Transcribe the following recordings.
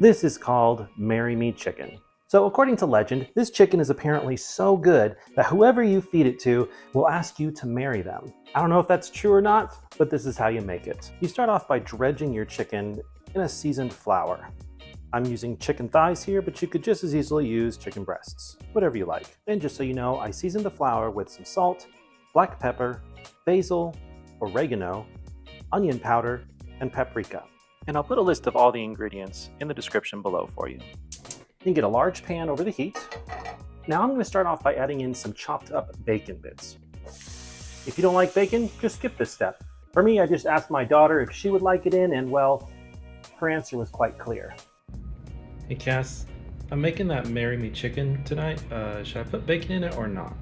This is called Marry Me Chicken. So according to legend, this chicken is apparently so good that whoever you feed it to will ask you to marry them. I don't know if that's true or not, but this is how you make it. You start off by dredging your chicken in a seasoned flour. I'm using chicken thighs here, but you could just as easily use chicken breasts, whatever you like. And just so you know, I seasoned the flour with some salt, black pepper, basil, oregano, onion powder, and paprika. And I'll put a list of all the ingredients in the description below for you. You get a large pan over the heat. Now I'm going to start off by adding in some chopped up bacon bits. If you don't like bacon, just skip this step. For me, I just asked my daughter if she would like it in, and well, her answer was quite clear. Hey Cass, I'm making that Marry Me chicken tonight. Should I put bacon in it or not?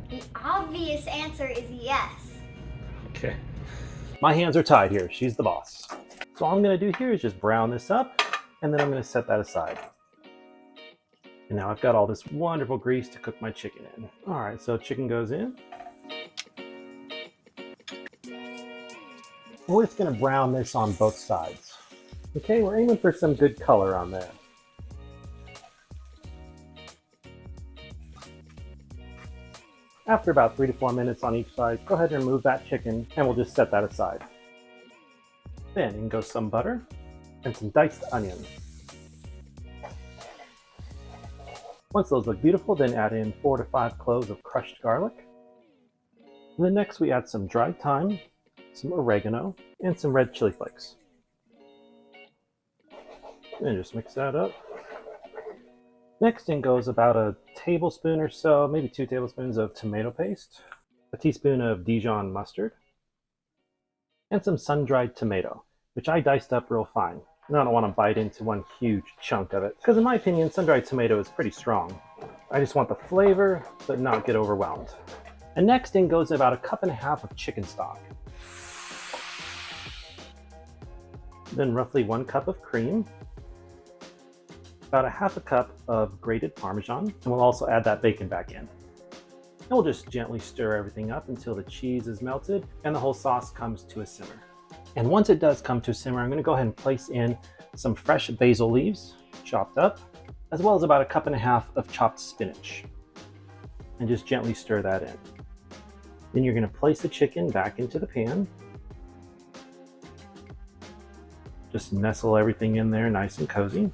The obvious answer is yes. Okay. My hands are tied here. She's the boss. So all I'm going to do here is just brown this up, and then I'm going to set that aside. And now I've got all this wonderful grease to cook my chicken in. All right, so chicken goes in. We're just going to brown this on both sides. Okay, we're aiming for some good color on there. After about 3 to 4 minutes on each side, go ahead and remove that chicken, and we'll just set that aside. Then in goes some butter and some diced onion. Once those look beautiful, then add in 4 to 5 cloves of crushed garlic. And then next we add some dried thyme, some oregano, and some red chili flakes. And just mix that up. Next in goes about a tablespoon or so, maybe 2 tablespoons of tomato paste, a teaspoon of Dijon mustard, and some sun-dried tomato, which I diced up real fine. And I don't want to bite into one huge chunk of it, because in my opinion, sun-dried tomato is pretty strong. I just want the flavor, but not get overwhelmed. And next in goes about 1.5 cups of chicken stock. Then roughly 1 cup of cream, about 1/2 cup of grated parmesan, and we'll also add that bacon back in. And we'll just gently stir everything up until the cheese is melted and the whole sauce comes to a simmer. And once it does come to a simmer, I'm going to go ahead and place in some fresh basil leaves, chopped up, as well as about 1.5 cups of chopped spinach. And just gently stir that in. Then you're going to place the chicken back into the pan. Just nestle everything in there nice and cozy.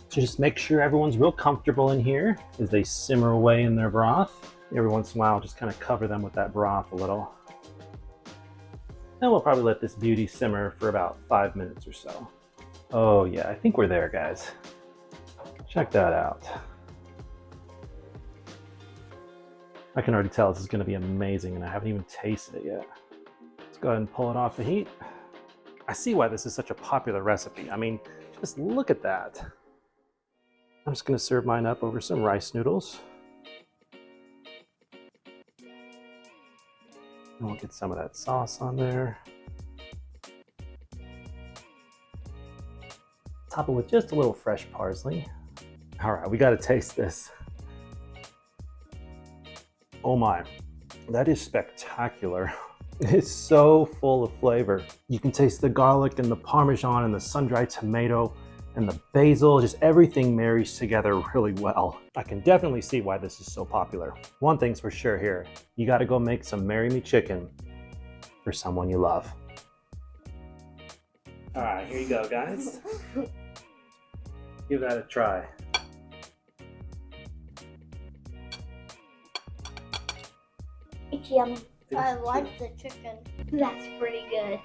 So just make sure everyone's real comfortable in here as they simmer away in their broth. Every once in a while, just kind of cover them with that broth a little. And we'll probably let this beauty simmer for about 5 minutes or so. Oh yeah, I think we're there, guys. Check that out. I can already tell this is going to be amazing, and I haven't even tasted it yet. Let's go ahead and pull it off the heat. I see why this is such a popular recipe. I mean, just look at that. I'm just going to serve mine up over some rice noodles. And we'll get some of that sauce on there. Top it with just a little fresh parsley. All right, we got to taste this. Oh my, that is spectacular. It's so full of flavor. You can taste the garlic and the parmesan and the sun-dried tomato and the basil. Just everything marries together really well. I can definitely see why this is so popular. One thing's for sure here, you gotta go make some Marry Me chicken for someone you love. All right, here you go, guys. Give that a try. It's yummy. I like the chicken. That's pretty good.